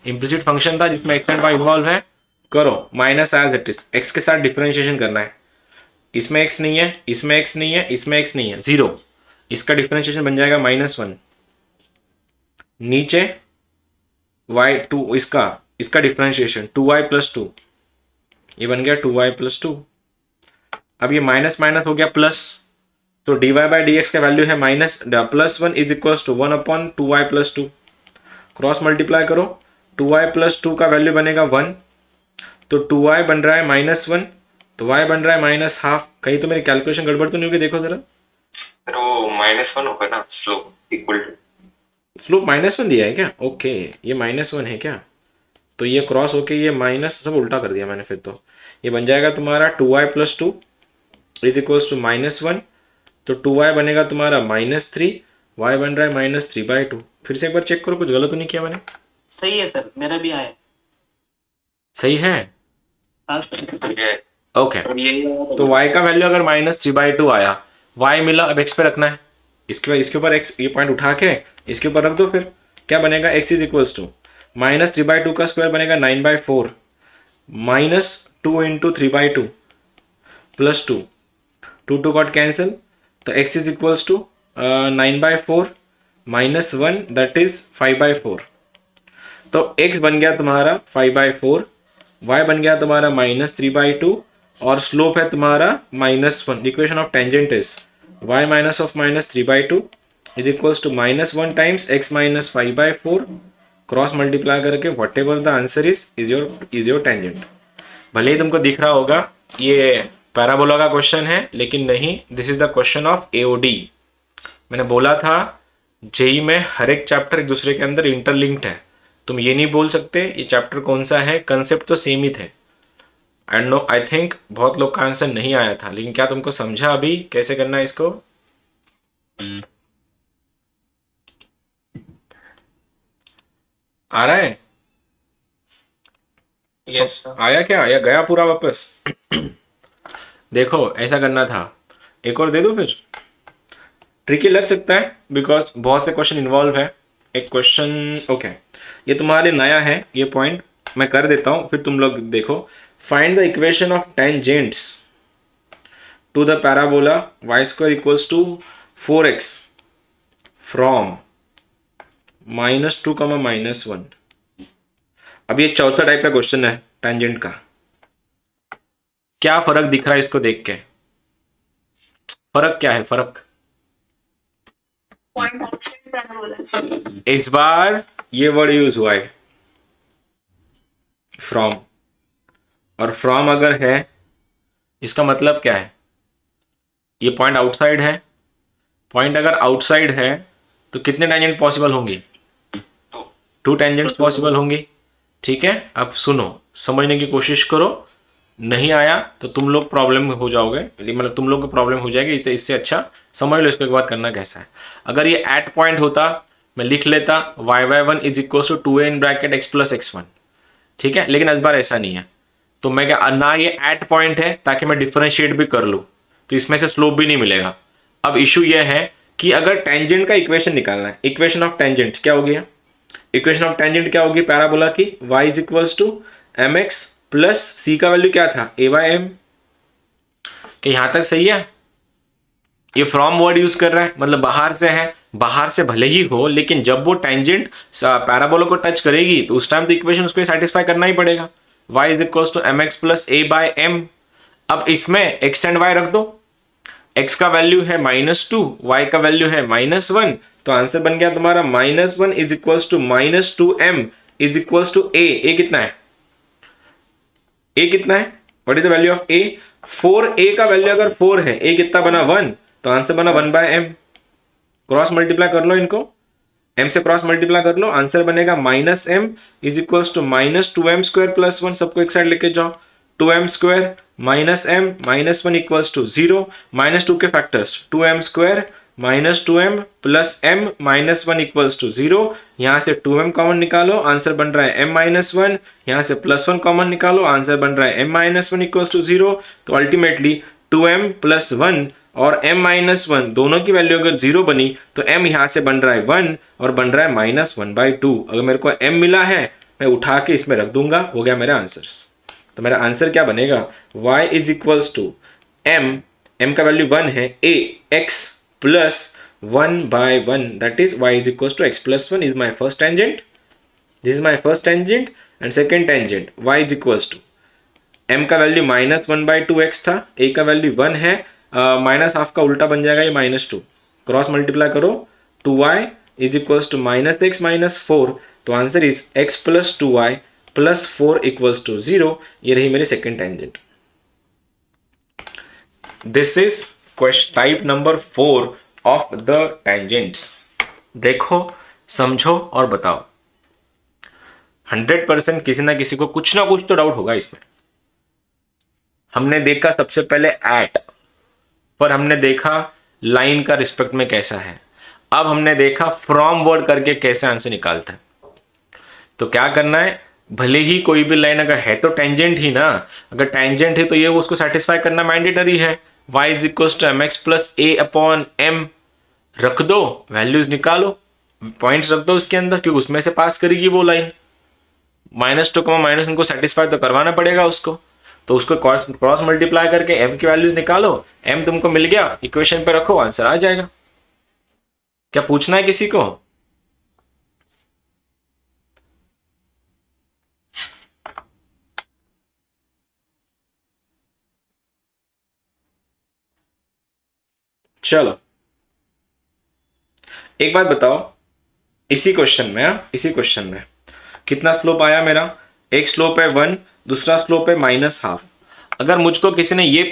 इम्प्लिसिट फंक्शन था जिसमें x एंड y इन्वॉल्व है। करो minus as it is, x के साथ डिफरेंशिएशन करना है। इसमें x नहीं है, इसमें x नहीं है, इसमें x नहीं है, 0। इसका डिफरेंशिएशन बन जाएगा -1। नीचे y2, इसका डिफरेंशिएशन 2y + 2, ये बन गया 2y + 2। अब ये माइनस माइनस हो गया प्लस, तो dy/dx का वैल्यू है -1 = 1/2y + 2। क्रॉस मल्टीप्लाई करो, 2y + 2 का वैल्यू बनेगा 1, तो 2y बन रहा है -1, तो y बन रहा है -1/2। कहीं तो मेरी कैलकुलेशन गड़बड़ तो नहीं होगी, देखो जरा। सर वो -1 होगा ना, स्लोप इक्वल टू, स्लोप -1 दिया है क्या? ओके, ये -1 है क्या? तो ये क्रॉस होके ये माइनस, सब उल्टा कर दिया मैंने फिर। तो ये बन जाएगा तुम्हारा 2y + 2 = -1, तो 2y बनेगा तुम्हारा -3, y बन रहा है -3/2। फिर से एक बार चेक करो, कुछ गलत तो नहीं किया मैंने? सही है सर, मेरा भी आया। सही है? हाँ सर। ये ओके, तो y का वैल्यू अगर -3/2 आया, y मिला, अब x पे रखना है। इसके ऊपर x, ये पॉइंट उठा के इसके ऊपर रख दो, फिर क्या बनेगा, x = -3/2 का स्क्वायर बनेगा 9/4, -2 × 3/2 + 2, 2 2 गॉट कैंसिल, तो x = 9/4 - 1 दैट इज 5/4। तो x बन गया तुम्हारा 5/4, y बन गया तुम्हारा -3/2, और स्लोप है तुम्हारा -1। Equation of tangent is y - -3/2 = -1 times x - 5/4। Cross multiply करके whatever the answer is your tangent. भले ही तुमको दिख रहा होगा ये पैराबोला का क्वेश्चन है, लेकिन नहीं, this is the question of AOD। मैंने बोला था जेई में हर एक चैप्टर एक दूसरे के अंदर इंटरलिंक्ड है। तुम ये नहीं बोल सकते ये चैप्टर कौन सा है, कंसेप्ट तो सेम ही थे। एंड नो, आई थिंक बहुत लोग का आंसर नहीं आया था, लेकिन क्या तुमको समझा अभी कैसे करना है इसको? आ रहा है? यस आया क्या, या गया पूरा वापस? देखो ऐसा करना था, एक और दे दो फिर। ट्रिकी लग सकता है बिकॉज बहुत से क्वेश्चन इन्वॉल्व है। एक क्वेश्चन, ओके, ये तुम्हारे लिए नया है, ये पॉइंट मैं कर देता हूँ, फिर तुम लोग देखो। Find the equation of tangents to the parabola y² = 4x from -2, -1। अब ये चौथा टाइप का क्वेश्चन है टेंजेंट का। क्या फर्क दिख रहा है इसको देख के? फर्क क्या है, फर्क? Point outside parabola. इस बार ये वर्ड यूज हुआ है, फ्रॉम। और फ्रॉम अगर है, इसका मतलब क्या है? ये पॉइंट आउटसाइड है। पॉइंट अगर आउटसाइड है तो कितने टेंजेंट पॉसिबल होंगी? 2 टेंजेंट्स पॉसिबल होंगी। ठीक है, अब सुनो, समझने की कोशिश करो। नहीं आया तो तुम लोग प्रॉब्लम में हो जाओगे, मतलब तुम लोग को प्रॉब्लम हो जाएगी, तो इससे अच्छा समझ लो इसको एक बार करना कैसा है। अगर ये एट पॉइंट होता, मैं लिख लेता y/1 = 2a (x + x1). ठीक है, लेकिन इस बार ऐसा नहीं है, तो मैं क्या ना, ये एट पॉइंट है ताकि मैं डिफरेंशिएट भी कर लूँ, तो इसमें से स्लोप भी नहीं मिलेगा। अब इशू ये है कि अगर टेंजेंट का इक्वेशन निकालना है, इक्वेशन ऑफ टेंजेंट क्या हो गया? इक्वेशन ऑफ टेंजेंट क्या होगी पैराबोला की? y = mx प्लस c का वैल्यू क्या था? a/m। कि यहां तक सही है? ये फ्रॉम वर्ड यूज कर रहा है, मतलब बाहर से है, बाहर से भले ही हो, लेकिन जब वो टेंजेंट पैराबोला को टच करेगी तो उस टाइम तो इक्वेशन उसको सेटिस्फाई करना ही पड़ेगा। y = mx + a/m। अब इसमें एक्स एंड वाई रख दो, एक्स का वैल्यू है -2, वाई का वैल्यू है -1, तो आंसर बन गया तुम्हारा -1 is equals to -2m is equals to A कितना है, ए कितना है, what is the value of A, 4a का वैल्यू अगर 4 है, ए कितना बना 1, तो आंसर बना 1/m। क्रॉस मल्टीप्लाई कर लो इनको, m से क्रॉस मल्टीप्लाई कर लो, आंसर बनेगा -m is equals to -2m² plus 1, सबको एक साइड लेके जाओ, 2m² -m -1 इक्वल्स टू 0, -2 के factors 2m² -2m plus m -1 equals to 0, यहाँ से 2m कॉमन निकालो, आंसर बन रहा है m-1, यहाँ से +1 कॉमन निकालो, आंसर बन रहा है m-1 इक्वल्स टू 0, तो अल्टीमेटली 2m प्लस 1 और m-1 दोनों की वैल्यू अगर 0 बनी तो m यहाँ से बन रहा है 1 और बन रहा है -1/2। अगर मेरे को m मिला है मैं उठा के इसमें रख दूंगा, हो गया मेरा आंसर। तो मेरा आंसर क्या बनेगा, y is equals to m का वैल्यू 1 है, a x plus 1/1 that is y is equals to x plus 1 is my first tangent, this is my first tangent and second tangent y is equals to m का value -1/2x था, a का value 1 है, -half का उल्टा बन जाएगा ये -2, cross multiply करो, 2y is equals to -x -4, तो answer is x plus 2y plus 4 equals to 0। ये रही मेरी second tangent. This is question type number 4 of the tangents. देखो, समझो और बताओ। 100% किसी ना किसी को कुछ ना कुछ तो डाउट होगा इसमें। हमने देखा सबसे पहले एट, पर हमने देखा लाइन का रिस्पेक्ट में कैसा है, अब हमने देखा फ्रॉम वर्ड करके कैसे आंसर निकालता है। तो क्या करना है, भले ही कोई भी लाइन अगर है तो टेंजेंट ही ना, अगर टेंजेंट है तो ये उसको सेटिस्फाई करना मैंडेटरी है। y is equal to mx plus a upon m रख दो, वैल्यूज निकालो, पॉइंट्स रख दो उसके अंदर, क्योंकि उसमें से पास करेगी वो लाइन। -2 -1 को सेटिस्फाई तो करवाना पड़ेगा उसको, तो उसको क्रॉस मल्टीप्लाई करके m की वैल्यूज निकालो, m तुमको मिल गया, इक्वेशन पे रखो, आंसर आ जाएगा। क्या पूछना है किसी को? चलो एक बात बताओ, इसी क्वेश्चन में कितना स्लोप आया मेरा, एक स्लोप है 1, दूसरा स्लोप है -हाफ। अगर मुझको किसी ने ये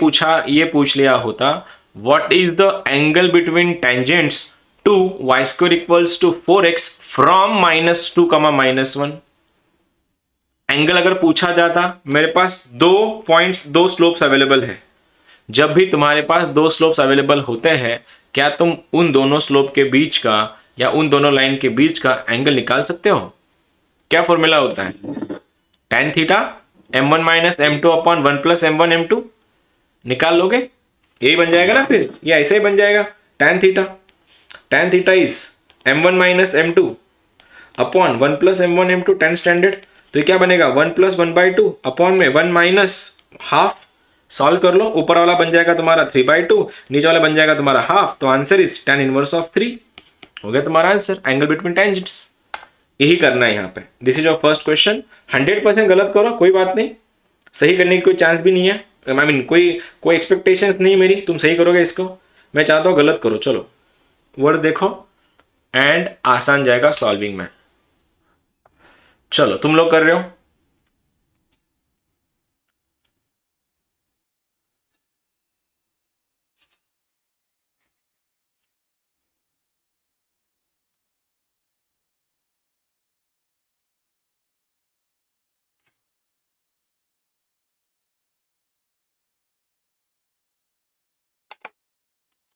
पूछ लिया होता what is the angle between tangents to y² equals to 4x from -2 -1, angle अगर पूछा जाता, मेरे पास दो स्लोप्स अवेलेबल है। जब भी तुम्हारे पास दो स्लोप्स अवेलेबल होते हैं, क्या तुम उन दोनों स्लोप के बीच का या उन दोनों लाइन के बीच का एंगल निकाल सकते हो? क्या फॉर्मूला होता है, tan theta m1 minus m2 upon 1 plus m1 m2, निकाल लोगे, यही बन जाएगा ना, फिर ये ऐसे ही बन जाएगा, tan theta is m1 minus m2 upon 1 plus m1 m2 tan standard, तो ये क्या बनेगा 1 प्लस 1/2 अपॉन में 1 माइनस हाफ, सॉल्व कर लो, ऊपर वाला बन जाएगा तुम्हारा 3/2, नीचे वाला बन जाएगा तुम्हारा हाफ, तो answer is tan inverse of 3, हो गया तुम्हारा आंसर, एंगल बिटवीन टेंजेंट्स। यही करना है यहाँ पे, this is your first question. 100% गलत करो कोई बात नहीं, सही करने की कोई चांस भी नहीं है, आई मीन कोई एक्सपेक्टेशंस नहीं मेरी, तुम सही करोगे इसको, मैं चाहता हूँ गलत करो। चलो वर्ड देखो एंड आसान जाएगा सॉल्विंग में। चलो तुम लोग कर रहे हो,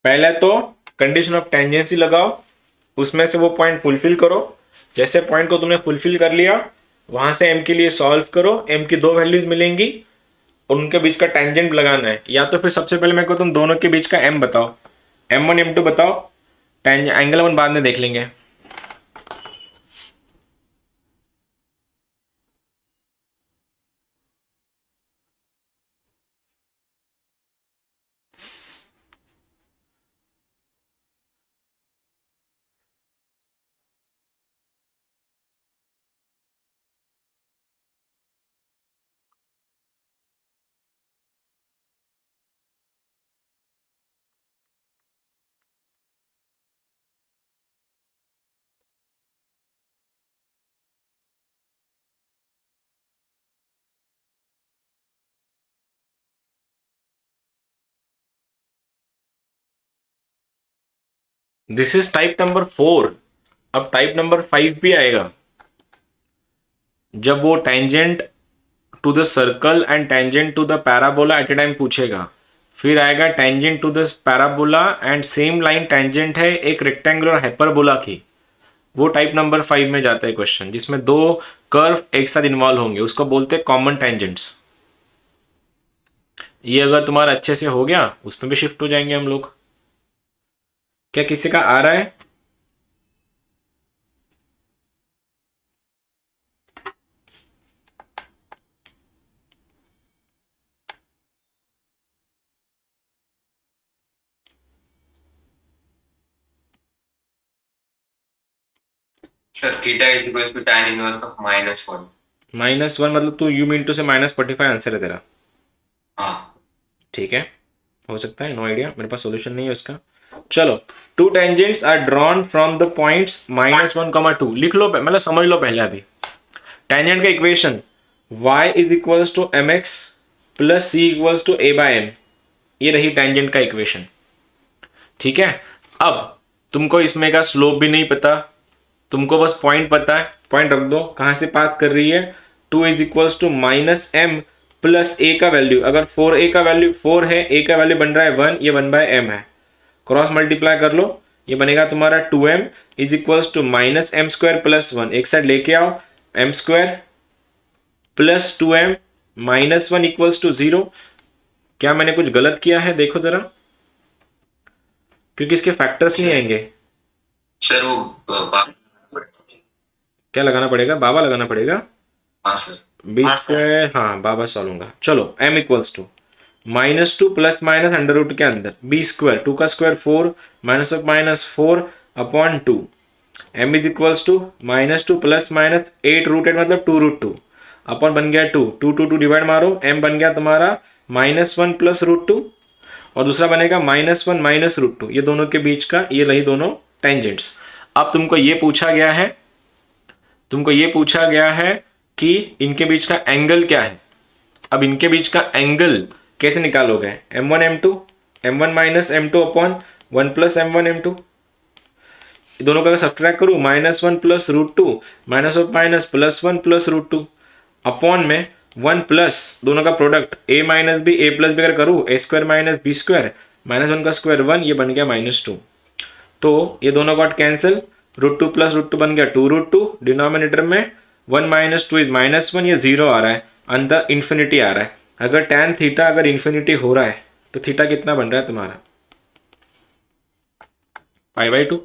पहले तो कंडीशन ऑफ टेंजेंसी लगाओ, उसमें से वो पॉइंट फुलफिल करो, जैसे पॉइंट को तुमने फुलफिल कर लिया वहां से m के लिए सॉल्व करो, m की दो वैल्यूज मिलेंगी और उनके बीच का टेंजेंट लगाना है, या तो फिर सबसे पहले मेरे को तुम दोनों के बीच का m बताओ, m1 m2 बताओ, एंगल 1 बाद में देख लेंगे। This is type number 4। अब टाइप नंबर 5 भी आएगा, जब वो tangent to the circle and tangent to the parabola at a time पूछेगा। फिर आएगा tangent to the parabola and same line tangent है एक रेक्टेंगुलर हाइपरबोला की। वो टाइप नंबर 5 में जाता है क्वेश्चन, जिसमें दो कर्व एक साथ इन्वॉल्व होंगे, उसको बोलते हैं कॉमन टेंजेंट्स। ये अगर तुम्हारा अच्छे से हो गया, उसमें भी शिफ्ट हो जाएंगे हम लोग। क्या किसी का आ रहा है? Sir theta is equal to tan inverse of -1। -1 मतलब तू यू मीन टू से -45 आंसर है तेरा? हाँ ठीक है, हो सकता है, नो आइडिया, मेरे पास सॉल्यूशन नहीं है उसका। चलो, two tangents are drawn from the points -1, 2। लिख लो, मतलब समझ लो पहले। अभी टेंजेंट का equation y is equals to mx plus c equals to a/m, ये रही टेंजेंट का इक्वेशन। ठीक है, अब तुमको इसमें का स्लोप भी नहीं पता, तुमको बस पॉइंट पता है, पॉइंट रख दो। कहां से पास कर रही है? 2 is equals to -m plus a का वैल्यू, अगर 4a का वैल्यू 4 है, a का वैल्यू बन रहा है 1, ये 1/m है। क्रॉस मल्टीप्लाई कर लो, ये बनेगा तुम्हारा 2m is equals to -m² plus 1, एक साइड लेके आओ, m² plus 2m -1 equals to 0। क्या मैंने कुछ गलत किया है? देखो जरा, क्योंकि इसके फैक्टर्स नहीं आएंगे। सर वो क्या लगाना पड़ेगा? बाबा लगाना पड़ेगा। हाँ सर। b², हाँ बाबा सॉल्व होगा। चलो, m equals to -2 plus minus under root के अंदर b², 2 का square 4 minus of -4 upon 2। m is equals to -2 plus minus 8√8 मतलब 2√2 अपॉन बन गया 2, 2 डिवाइड मारो, m बन गया तुम्हारा -1 प्लस √2 और दूसरा बनेगा -1 माइनस √2। ये दोनों के बीच का, ये रही दोनों टेंजेंट्स। अब तुमको ये पूछा गया है, कि इनके बीच का एंगल क्या है। अब इनके बीच का एंगल कैसे निकालोगे? m1 m2, m1 minus m2 upon 1 plus m1 m2। दोनों का सब्ट्रैक्ट करूं, -1 plus √2 minus of minus +1 plus √2 upon में 1 प्लस दोनों का product a minus b, a plus b अगर करूँ, a² माइनस b² -1 का स्क्वायर 1, ये बन गया -2। तो ये दोनों का कैंसिल, √2 प्लस √2 बन गया 2√2, डिनोमिनेटर में 1 माइनस 2 इज -1, ये 0 आ रहा है, अंदर इन्फिनिटी आ रहा है। अगर tan थीटा अगर इन्फिनिटी हो रहा है तो थीटा कितना बन रहा है तुम्हारा? π/2।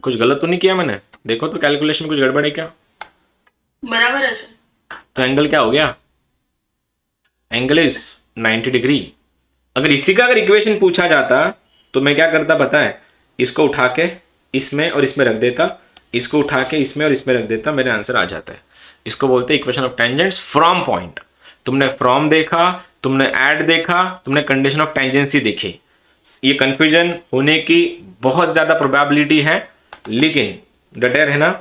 कुछ गलत तो नहीं किया मैंने? देखो तो कैलकुलेशन कुछ गड़बड़ है क्या? बराबर है सर। तो एंगल क्या हो गया? Angle is 90 degree. अगर इसी का अगर इक्वेशन पूछा जाता तो मैं क्या करता पता है? इसको उठा के इसमें और इसमें रख देता, इसको उठा के इसमें और इसमें रख देता, मेरे आंसर आ जाता है। इसको बोलते हैं equation of tangents from point. तुमने फ्रॉम देखा, तुमने ऐड देखा, तुमने कंडीशन ऑफ टेंजेंसी देखी। ये कंफ्यूजन होने की बहुत ज्यादा प्रोबेबिलिटी है, लेकिन डटे रहना,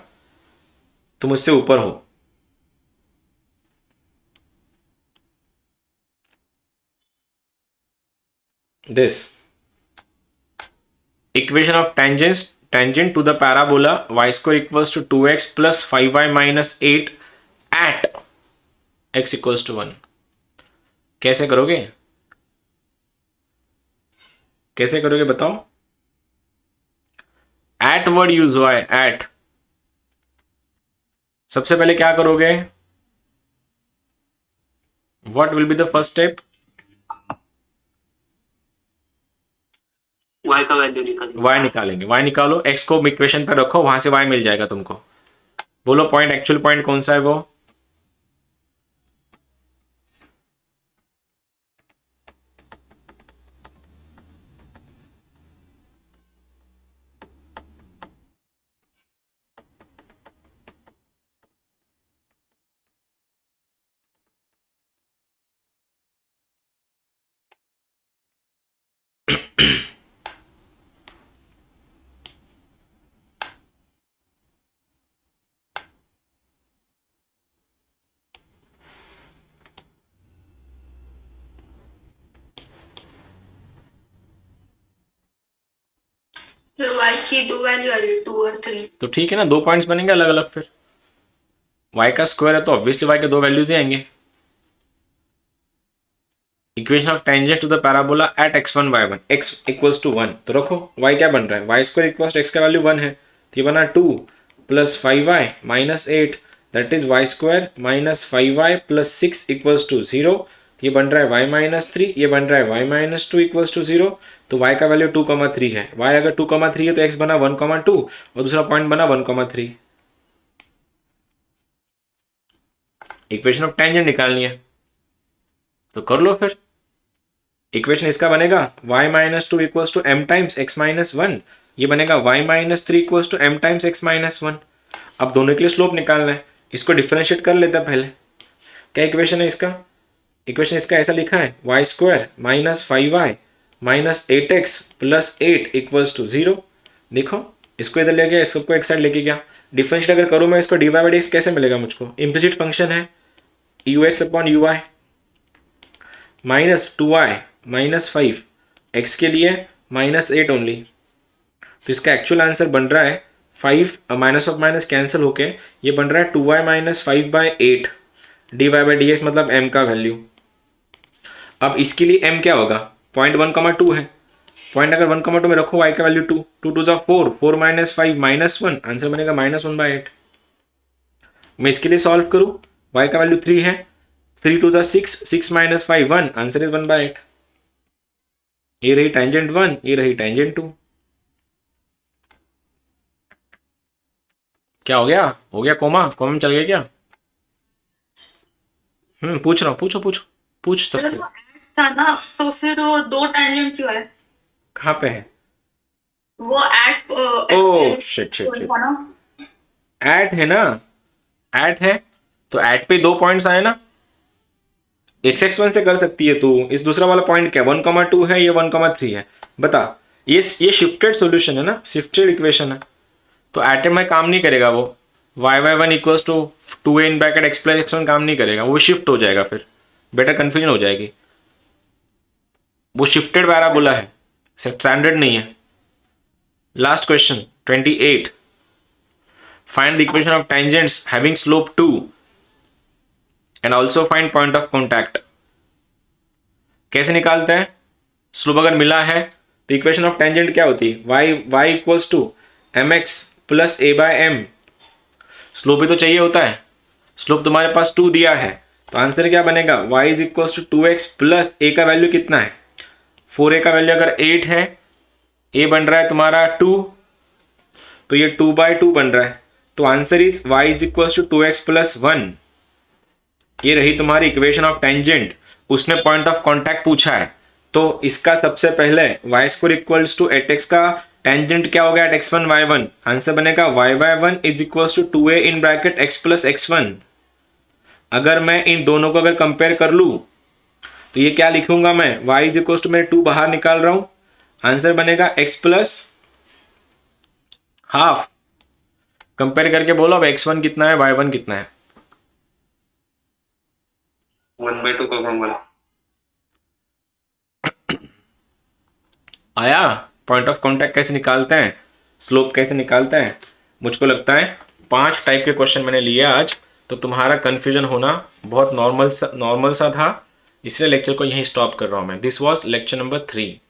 तुम उससे ऊपर हो। This equation of tangent to the parabola y² equals to 2x plus 5y minus 8 at x equals to 1। कैसे करोगे? कैसे करोगे बताओ? एट वर्ड यूज हुआ है, एट। सबसे पहले क्या करोगे? What will be the first step? y का वैल्यू निकालेंगे। y निकालेंगे। y निकालो, x को इक्वेशन पर रखो, वहां से y मिल जाएगा तुमको। बोलो पॉइंट, एक्चुअल पॉइंट कौन सा है वो? y की दो वैल्यू आ रही है 2 और 3। तो ठीक है ना, 2 पॉइंट्स बनेंगे अलग अलग। फिर y का स्क्वायर है तो ऑब्वियसली y के 2 वैल्यूज ही आएंगे। Equation of tangent to the parabola at x1 y1 x equals to 1, तो रखो y क्या बन रहा है, y square equals to x का वैल्यू 1 है, तो ये बना 2 plus 5y minus 8 that is y square minus 5y plus 6 equals to 0। ये बन रहा है y माइनस 3, ये बन रहा है y माइनस 2 इक्वल्स टू 0। तो y का वैल्यू 2,3 है, y अगर 2,3 है तो x बना 1,2 और दूसरा पॉइंट बना 1,3। इक्वेशन ऑफ टेंजेंट निकालनी है तो कर लो। फिर इक्वेशन इसका बनेगा y minus 2 equals to m times x minus 1, ये बनेगा y minus 3 equals to m times x minus 1। अब दोनों के लिए स्लोप निकालना है, इसको डिफरेंशिएट कर लेते हैं पहले। क्या इक्वेशन है इसका, इक्वेशन इसका ऐसा लिखा है y square minus 5y minus 8x plus 8 equals to 0। देखो इसको इधर ले गया, इसको एक साइड लेके गया, डिफरेंशिएट अगर करूँ मैं इसको dy बाई dx कैसे मिलेगा मुझको, इम्प्लिसिट फंक्शन है ux upon ui minus 2y minus 5 x के लिए माइनस 8 ओनली। तो इसका एक्चुअल आंसर बन रहा है 5 माइनस ऑफ माइनस कैंसिल होके ये बन रहा है 2y minus 5 by 8 dy by dx मतलब m का वैल्यू। अब इसके लिए m क्या होगा, पॉइंट 1,2 है, पॉइंट अगर 1,2 में रखो y का वैल्यू 2, 2 2 4, 4 माइनस 5 माइनस 1, आंसर बनेगा माइनस 1 बाई 8। मैं इसके लिए सॉल्व करूँ, y का वैल्यू 3 है, 3 2 6, 6 माइनस 5 1, आंसर इज 1 बाई 8। ये रही टेंजेंट 1, ये रही टेंजेंट 2। क्या हो गया, हो गया कोमा, कोमा में चल गया क्या? पूछ रहा हूँ, पूछो पूछो पूछ सर सकते वो हो। ऐड था ना, तो फिर वो 2 टेंजेंट क्यों है? कहाँ पे है? वो add oh shit shit shit, था ना। ऐट है ना, ऐट है तो ऐट पे 2 पॉइंट्स आए ना, x1 से कर सकती है तू। इस दूसरा वाला पॉइंट क्या 1,2 है, ये 1,3 है। बता ये शिफ्टेड सॉल्यूशन है ना, शिफ्टेड इक्वेशन है, तो एटम में काम नहीं करेगा वो। y1 equals to 2a in bracket x plus x1 काम नहीं करेगा, वो शिफ्ट हो जाएगा, फिर बेटर कंफ्यूजन हो जाएगी। वो शिफ्टेड पैराबोला है, स्टैंडर्ड नहीं है। Last question 28, find the equation of tangents having slope 2 and also find point of contact. कैसे निकालते हैं, स्लोप अगर मिला है तो इक्वेशन ऑफ टेंजेंट क्या होती है, y equals to mx plus a by m। Slope भी तो चाहिए होता है, स्लोप तुम्हारे पास 2 दिया है तो आंसर क्या बनेगा, y is equals to 2x plus a का वैल्यू कितना है 4a का वैल्यू अगर 8 है, a बन रहा है तुम्हारा 2, तो ये 2 बाई 2 बन रहा है, तो answer is y is equals to 2x plus 1। ये रही तुम्हारी इक्वेशन ऑफ टेंजेंट। उसने पॉइंट ऑफ कॉन्टैक्ट पूछा है तो इसका सबसे पहले y square equals to 8x का टेंजेंट क्या हो गया एट x1 y1, आंसर बनेगा y1 is equals to 2a in bracket x plus x1। अगर मैं इन दोनों को अगर कंपेयर कर लूँ तो ये क्या लिखूंगा मैं, y इज इक्वल्स टू मैं 2 बाहर निकाल रहा हूं, आंसर बनेगा x प्लस हाफ। कंपेयर करके बोलो अब x1 कितना है, y1 कितना है। 1/2 का कॉमन आया, पॉइंट ऑफ कांटेक्ट कैसे निकालते हैं, स्लोप कैसे निकालते हैं। मुझको लगता है 5 टाइप के क्वेश्चन मैंने लिए आज, तो तुम्हारा कंफ्यूजन होना बहुत नॉर्मल सा था, इसलिए लेक्चर को यहीं स्टॉप कर रहा हूं मैं। This was lecture number 3।